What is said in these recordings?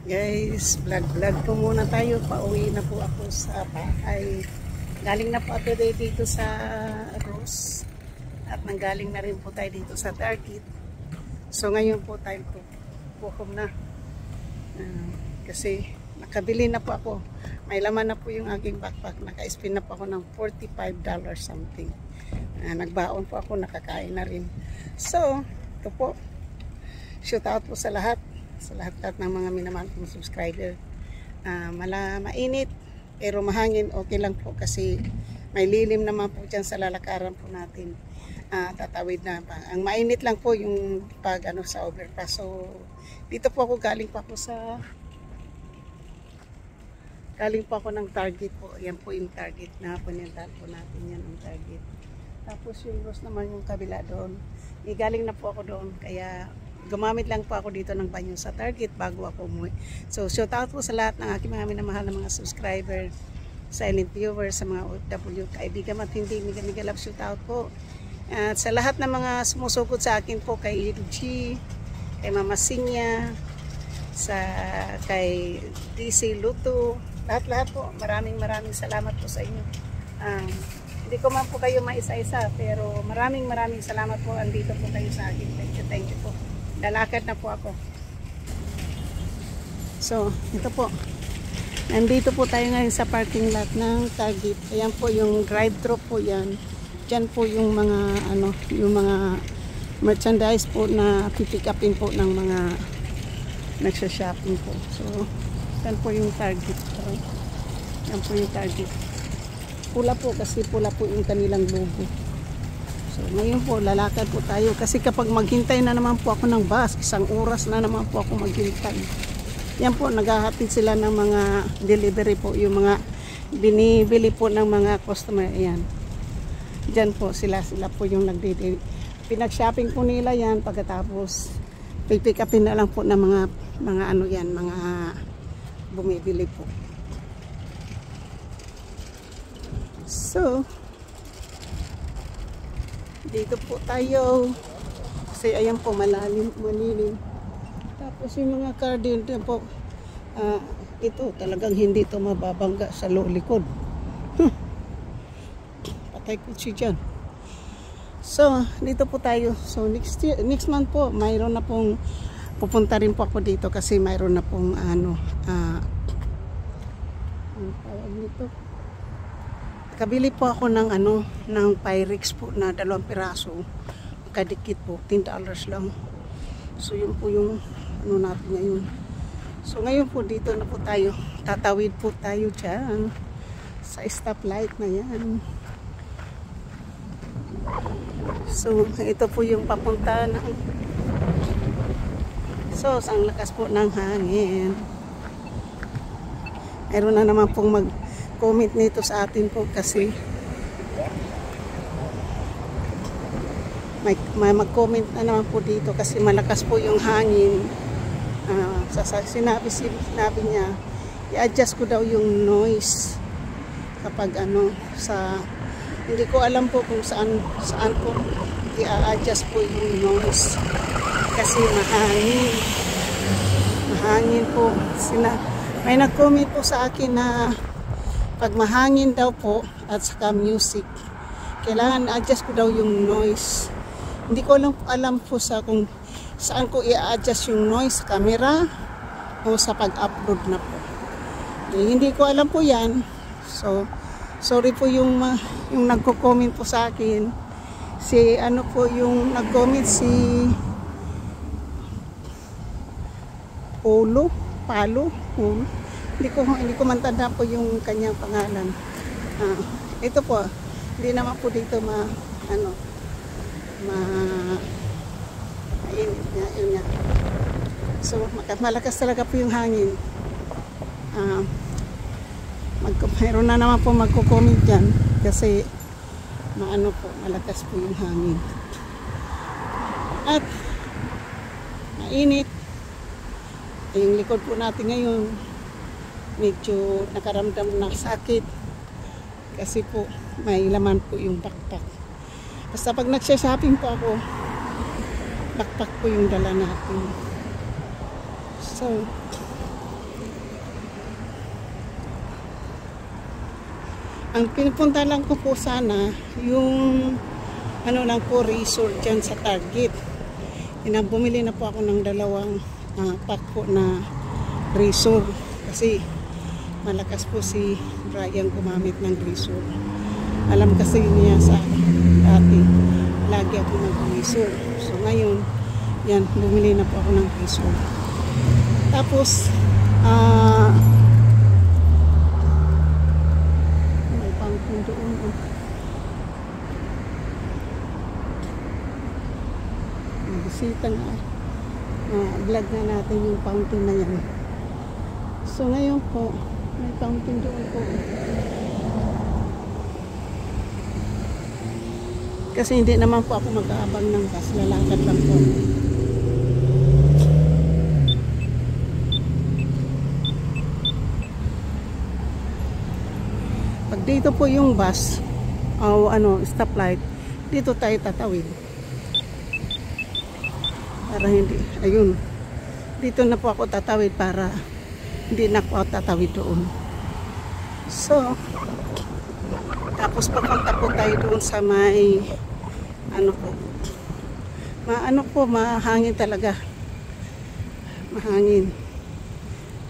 Guys, vlog po muna tayo. Pauwi na po ako sa bahay. Galing na po ako dito sa Rose. At nanggaling na rin po tayo dito sa Target. So ngayon po tayo po home na. Kasi nakabili na po ako. May laman na po yung aking backpack. Naka-spend na po ako ng $45 something. Nagbaon po ako, nakakain na rin. So, ito po. Shout out po sa lahat ng mga minamahal kong subscriber. Mainit pero mahangin, okay lang po kasi may lilim naman po dyan sa lalakaran po natin. Tatawid na pa. Ang mainit lang po yung pag sa overpass. So dito po ako galing po ako ng Target po. Yan po yung Target na pinuntahan po natin, yan ang Target. Tapos yung Rose naman yung kabila doon. Galing na po ako doon kaya gumamit lang po ako dito ng banyo sa Target bago ako umuwi. So, shout out po sa lahat ng aking mga minamahal na mga subscriber, silent viewers, sa mga OFW, kaibigan at hindi, mega love shout out po. At sa lahat ng mga sumusugod sa akin po, kay LG, kay Mama Sinya, kay DC Luto, lahat po, maraming salamat po sa inyo. Hindi ko man po kayo maisa-isa, pero maraming salamat po, andito po kayo sa akin. Thank you po. Lalakad na po ako. So, ito po. Nandito po tayo ngayon sa parking lot ng Target. Ayan po yung drive-thru po yan. Diyan po yung mga yung mga merchandise po na pipick upin po ng mga nagsha-shopping po. So, yan po yung Target. Yan po yung Target. Pula po kasi pula po yung kanilang logo. So, ngayon po, lalakad po tayo. Kasi kapag maghintay na naman po ako ng bus, 1 oras na naman po ako maghintay. Yan po, naghahatid sila ng mga delivery po. Yung mga binibili po ng mga customer. Ayan. Diyan po, sila po yung nagdidelivery. Pinag-shopping po nila yan. Pagkatapos, pipick upin na lang po ng mga bumibili po. So, dito po tayo kasi ayan po malilim. Tapos yung mga car din po, ito talagang hindi to mababangga sa likod. Patay ko siya dyan. So dito po tayo. So next month po mayroon na pong pupunta rin po ako dito kasi mayroon na pong ano tawag nito, kabili po ako ng ng Pyrex po na 2 piraso. Kadikit po, $10 lang. So yun po yung natin ngayon. So ngayon po dito na po tayo. Tatawid po tayo dyan sa stoplight na yan. So ito po yung papunta ng ang lakas po ng hangin. Mayroon na naman pong comment nito sa atin po kasi may mag-comment na naman po dito kasi malakas po yung hangin. Sinabi niya i-adjust ko daw yung noise kapag hindi ko alam po kung saan po i-adjust po yung noise kasi mahangin po. May nag-comment po sa akin na pag mahangin daw po at saka music, kailangan adjust ko daw yung noise. Hindi ko alam po kung saan ko i-adjust yung noise, sa camera o sa pag-upload na po. Hindi ko alam po yan. So, sorry po yung nagko-comment po sa akin. Yung nag-comment si Palo. Hindi ko mantanda po yung kanyang pangalan. Ito po, hindi naman po dito mainit nga, yun nga. So, malakas talaga po yung hangin. Mayroon na naman po magko-comment dyan kasi malakas po yung hangin. At mainit. Yung likod po natin ngayon medyo nakaramdam ng sakit kasi po may laman po yung backpack. Basta pag nagsha-shopping po ako, backpack po yung dala natin. So Ang pinupunta lang ko po sana, yung ano lang po, resort dyan sa Target. Bumili na po ako ng dalawang pack po na resort. Kasi malakas po si Brian gumamit ng resort. Alam kasi niya sa dati, lagi ako nag-resort. So ngayon, yan, bumili na po ako ng resort. Tapos, may fountain doon. Bisita nga. Vlog na natin yung fountain na yan. So ngayon po, may fountain doon po. Kasi hindi naman po ako mag-aabang ng bus. Lalakad lang po. Pag dito po yung bus, o stoplight, dito tayo tatawid. Para hindi, ayun. Dito na po ako tatawid para hindi na po tatawid doon. So, tapos papunta po tayo doon sa may, mahangin talaga. Mahangin.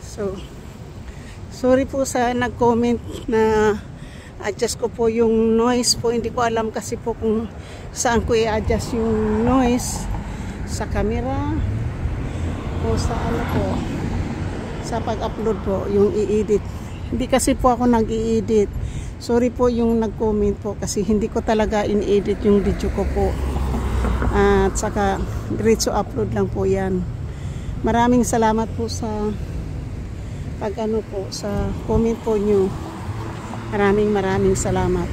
So, sorry po sa nag-comment na adjust ko po yung noise po. Hindi ko alam kasi po kung saan ko i-adjust yung noise. Sa camera o sa sa pag-upload po, yung i-edit. Hindi kasi po ako nag-i-edit. Sorry po yung nag-comment po kasi hindi ko talaga in-edit yung video ko po. At saka diretso upload lang po yan. Maraming salamat po sa sa comment po nyo. Maraming salamat.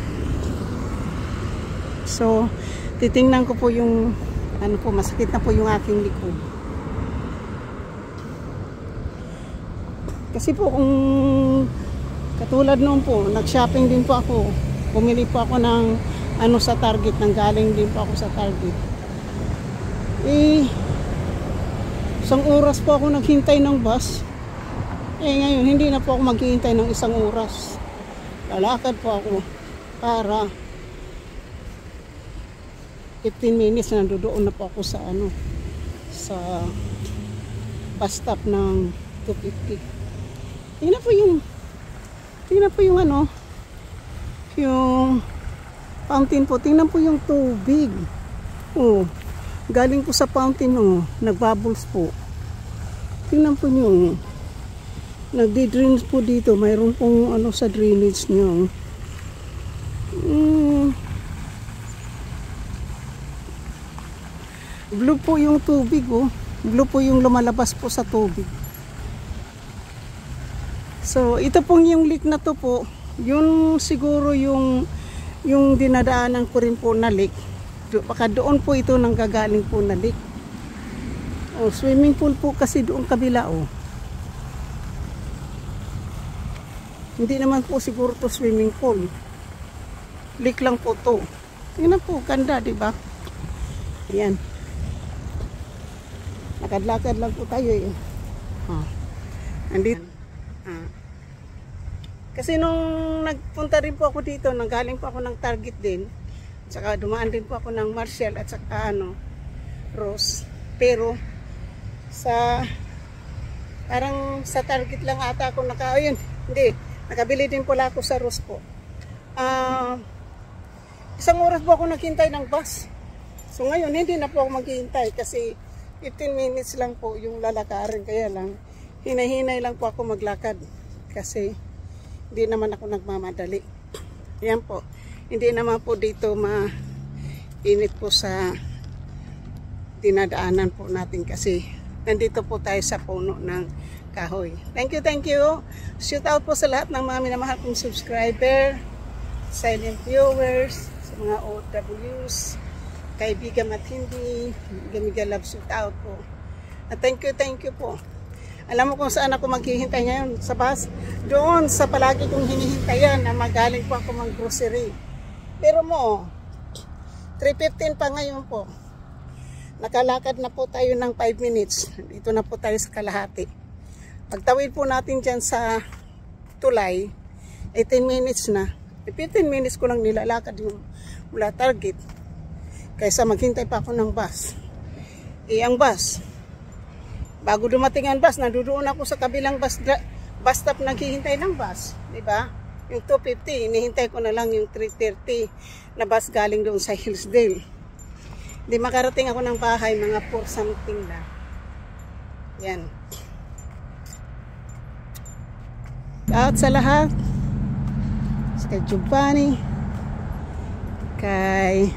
So, titingnan ko po yung masakit na po yung aking likod. Kasi po kung katulad noon po, nag-shopping din po ako. Bumili po ako ng sa Target, nanggaling din po ako sa Target. Isang oras po ako naghintay ng bus. Ngayon, hindi na po ako maghihintay ng isang oras. Lalakad po ako para 15 minutes na doon na po ako sa sa bus stop ng 250. Tingnan po yung yung fountain po. Tingnan po yung tubig. Galing po sa fountain, nagbubbles po. Tingnan po nyo. Nagdi-drains po dito. Mayroon pong sa drainage nyo. Blue po yung tubig, Blue po yung lumalabas po sa tubig. So, ito pong yung lake na to po, yun siguro yung dinadaanan ko rin po na lake. Baka doon po ito nanggagaling po na lake. Swimming pool po kasi doon kabila, Hindi naman po siguro to swimming pool. Lake lang po to. Tingnan po, ganda, diba? Ayan. Lakad-lakad lang po tayo Andito. Kasi nung nagpunta rin po ako dito, nanggaling po ako ng Target din. Saka dumaan din po ako ng Marshall at saka Rose. Pero parang sa Target lang ata ako nakabili din pala ako sa Rose po. Isang oras po ako naghintay ng bus. So ngayon hindi na po ako maghihintay kasi 15 minutes lang po yung lalakarin, kaya lang hinay-hinay lang po ako maglakad kasi hindi naman ako nagmamadali. Yan po, hindi naman po dito mainit po sa dinadaanan po natin kasi nandito po tayo sa puno ng kahoy. Thank you. Shout out po sa lahat ng mga minamahal kong subscriber, silent viewers, sa mga OWs, kaibigan at hindi, Gamiga love, shout out po. At thank you po. Alam mo kung saan ako maghihintay ngayon? Sa bus? Doon sa palagi kong hinihintayan na magaling po ako mag-grocery. Pero 3:15 pa ngayon po. Nakalakad na po tayo ng 5 minutes. Dito na po tayo sa kalahati. Pagtawid po natin dyan sa tulay, 18 minutes na. 15 minutes ko lang nilalakad yung mula Target. Kaysa maghintay pa ako ng bus. Ang bus, bago dumating ang bus, nandoon ako sa kabilang bus stop naghihintay ng bus. Diba? Yung 2:50, inihintay ko na lang yung 3:30 na bus galing doon sa Hillsdale. Di makarating ako ng bahay, mga 4 something na. Yan. At sa lahat, kay Giovanni, kay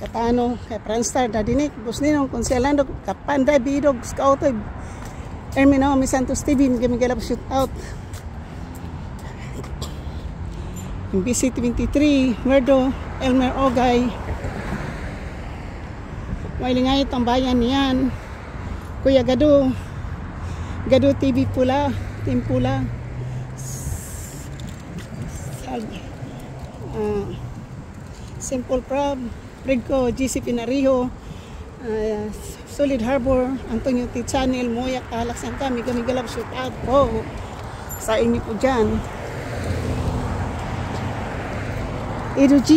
Katano, kay Franstar, Dadinik, Busninong, Consialando, Kapanday, Bidog, Scoutoy, Ermino, Misantos TV, Miguel shoot out. MBC 23, Merdo, Elmer Ogay, Mailingay, Tambayan niyan, Kuya Gado, Gado TV Pula, Team Pula, Simple Prab, Rigco, GC Pinariho, Solid Harbor, Antonio T. Channel, Moyak, Kalaksan kami, Gamigalab shoot out po sa inyo po dyan. Edo G,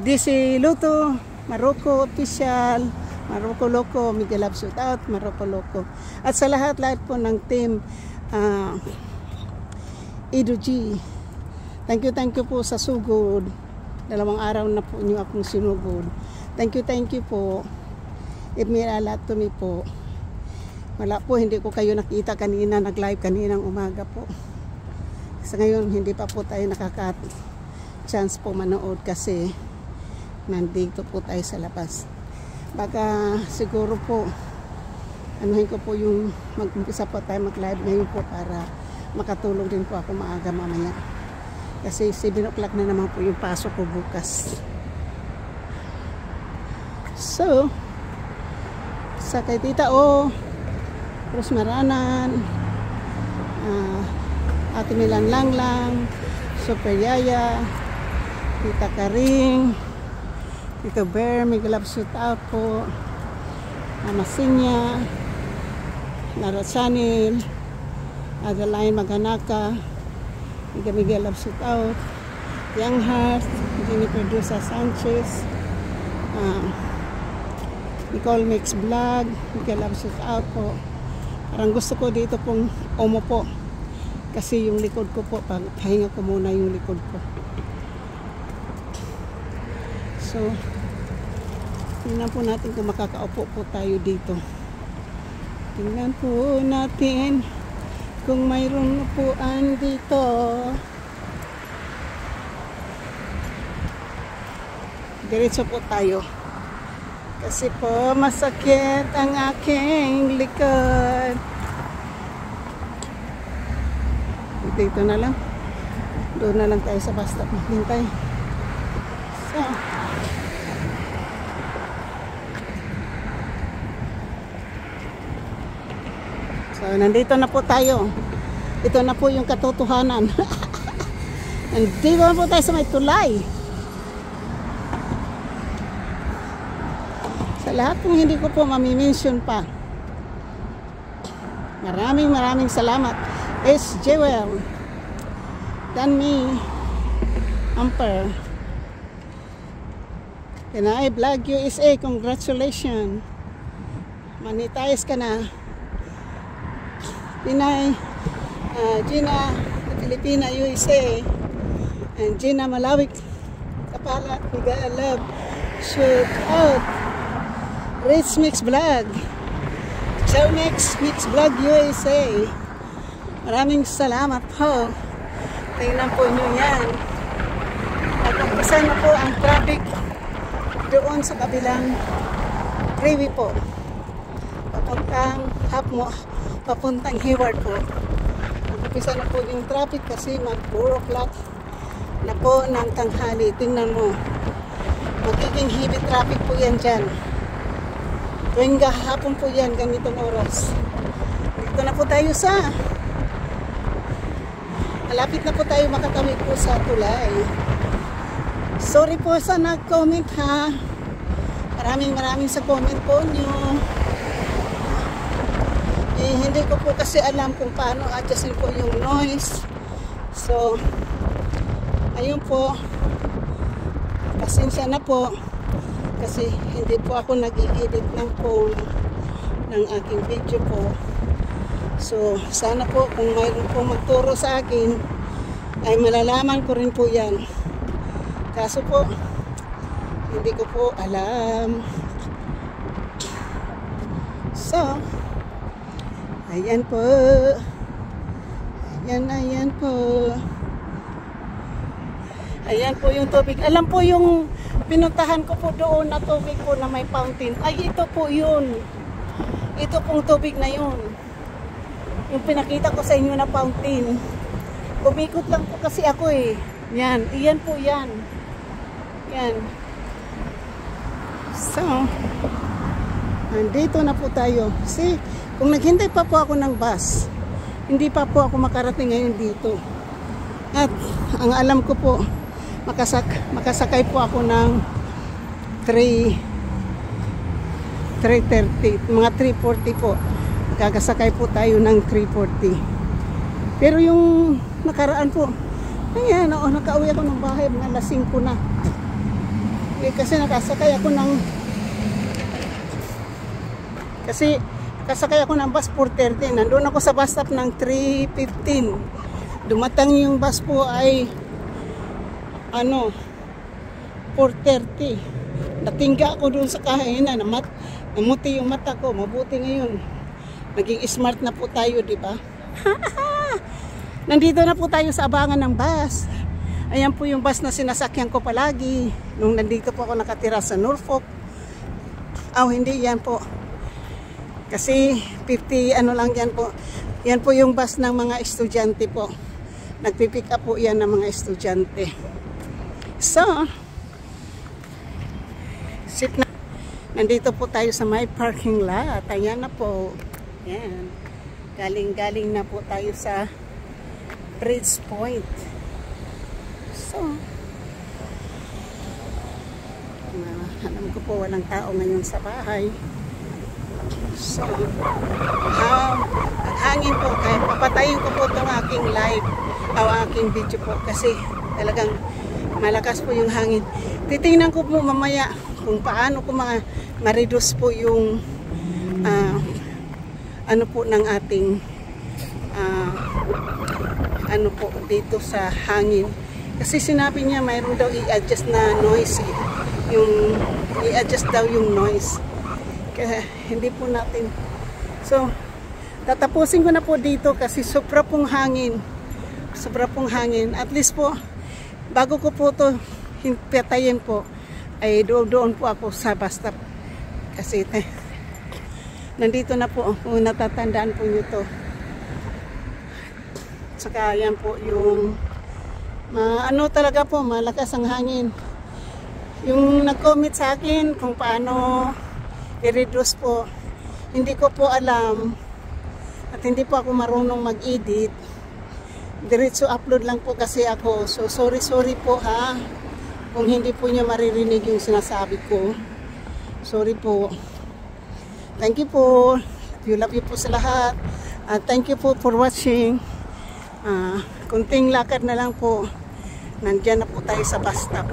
DC Luto, Marocco Official, Marocco Loco, Miguel shoot out, Marocco Loco. At sa lahat po ng team Edo G, thank you po sa sugod. 2 araw na po niyo akong sinugod. Thank you po. It means a lot to me po. Wala po, hindi ko kayo nakita kanina, nag-live kaninang umaga po. Sa ngayon, hindi pa po tayo chance po manood kasi nandito po tayo sa labas. Baka siguro po, anuhin ko po yung mag-umpisa po tayo mag-live ngayon po para makatulong din po ako maaga mamaya. Kasi 7 o'clock na naman po yung pasok ko bukas. So, sa kay Tita O, Rosmaranan, Ate Milan Langlang, Super Yaya, Tita Karing, Tito Bear, Miguel shoot out po, Mama Sinya, Nara Channel, Adeline Maganaka, Miguel shoot out, Young Heart, Jennifer Dusa Sanchez, Nicole Mix Vlog, Miguel shoot out po. Parang gusto ko dito pong umupo kasi yung likod ko po, pahinga ko muna yung likod ko. So, tingnan po natin kung makakaupo po tayo dito. Tingnan po natin kung mayroong upuan dito. Diretso po tayo. Kasi po masakit ang aking likod. Dito na lang. Doon na lang tayo sa bus stop maghintay. So, nandito na po tayo. Ito na po yung katotohanan. Nandito na po tayo sa may tulay. Sa lahat kung hindi ko po mamimension pa. Maraming salamat. S. Jewel, Danmi, Amper, Pinay Vlog USA, congratulations. Monetize ka na. Pinay, Gina, Filipina USA, and Gina Malawik, Kapala, Miguel Love, shoot out. Rich Mix Vlog, Chow Mix Vlog USA. Maraming salamat po. Tingnan po nyo yan. At umpisa na po ang traffic doon sa kabilang freeway po. Papuntang Hayward po. Umpisa na po yung traffic kasi mag 4 o'clock na po ng tanghali. Tingnan mo. Magiging heavy traffic po yan dyan. Tuwing hapon po yan, ganitong oras. Dito na po tayo sa malapit na po tayo makatawid po sa tulay. Sorry po sa nag-comment ha. Maraming sa comment po nyo. Hindi ko po kasi alam kung paano adjustin po yung noise So, ayun po. Pasensya na po. Kasi hindi po ako nag-i-edit ng phone ng aking video po. So, sana po kung mayroon po magturo sa akin, ay malalaman ko rin po yan. Kaso po, hindi ko po alam. So, ayan po. Ayan po. Ayan po yung tubig. Alam po yung pinuntahan ko po doon na tubig po na may fountain. Ay, ito po yun. Ito pong tubig na yun. Yung pinakita ko sa inyo na fountain. Umikot lang po kasi ako eh. Yan. Iyan po yan. Yan. So, andito na po tayo. See, kung naghintay pa po ako ng bus, hindi pa po ako makarating ngayon dito. At ang alam ko po, makasakay po ako ng 3:30, mga 3:40 po. Kakasakay po tayo ng 3:40. Pero yung nakaraan po, ayan, nakauwi ako ng bahay, mga alas 5 na. Kasi nakasakay ako ng bus 4:30. Nandun ako sa bus stop ng 3:15. Dumatang yung bus po ay 4:30. Natingga ako doon sa kainan. Namuti yung mata ko. Mabuti ngayon. Naging smart na po tayo, di ba? Nandito na po tayo sa abangan ng bus. Ayan po yung bus na sinasakyan ko palagi. Nung nandito po ako nakatira sa Norfolk. Hindi yan po. Kasi 50 lang yan po. Yan po yung bus ng mga estudyante po. Nagpipick up po yan ng mga estudyante. So, nandito po tayo sa may parking lot. Ayan na po. Yan. Galing na po tayo sa Bridge Point. So, alam ko po walang tao ngayon sa bahay. So, hangin po, kaya papatayin ko po itong aking live o aking video po kasi talagang malakas po yung hangin. Titingnan ko po mamaya kung paano ko ma-reduce po yung ano po ng ating ano po dito sa hangin. Kasi sinabi niya mayroon daw i-adjust na noise. Yung i-adjust daw yung noise. Kaya hindi po natin. So, tatapusin ko na po dito kasi sobra pong hangin. Sobra pong hangin. At least po, bago ko po ito patayin po, ay doon po ako sa bus stop. Kasi nandito na po, kung natatandaan po nyo ito. Saka yan po yung talaga po, malakas ang hangin. Yung nag-comment sa akin kung paano i-reduce po, hindi ko po alam at hindi po ako marunong mag-edit. Diretso upload lang po kasi ako. So sorry po ha kung hindi po niya maririnig yung sinasabi ko. Sorry po. Thank you po. Love you po sa lahat. Thank you po for watching. Kunting lakad na lang po. Nandyan na po tayo sa bus stop.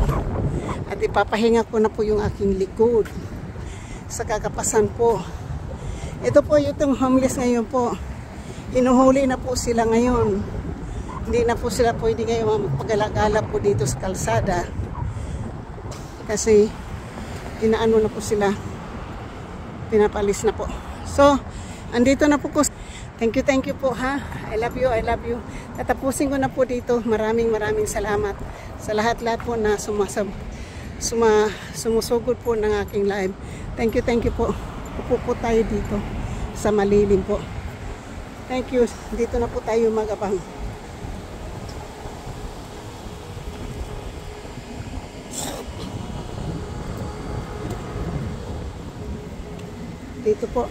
At ipapahinga ko na po yung aking likod. Sa kakapasan po. Ito po yung homeless ngayon po. Hinuhuli na po sila ngayon. Hindi na po sila pwede ngayon magpagala-gala po dito sa kalsada. Kasi inaano na po sila. Pinapalis na po. So, andito na po ko. Thank you po ha. I love you. Tatapusin ko na po dito. Maraming salamat sa lahat-lahat po na sumusugod po ng aking live. Thank you po. Upo po tayo dito sa malilim po. Thank you. Dito na po tayo mag-abang. Dito po.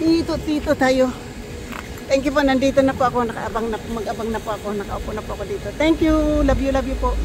Dito tayo. Thank you po. Nandito na po ako. Mag-abang na po ako. Nakaupo na po ako dito. Thank you. Love you po.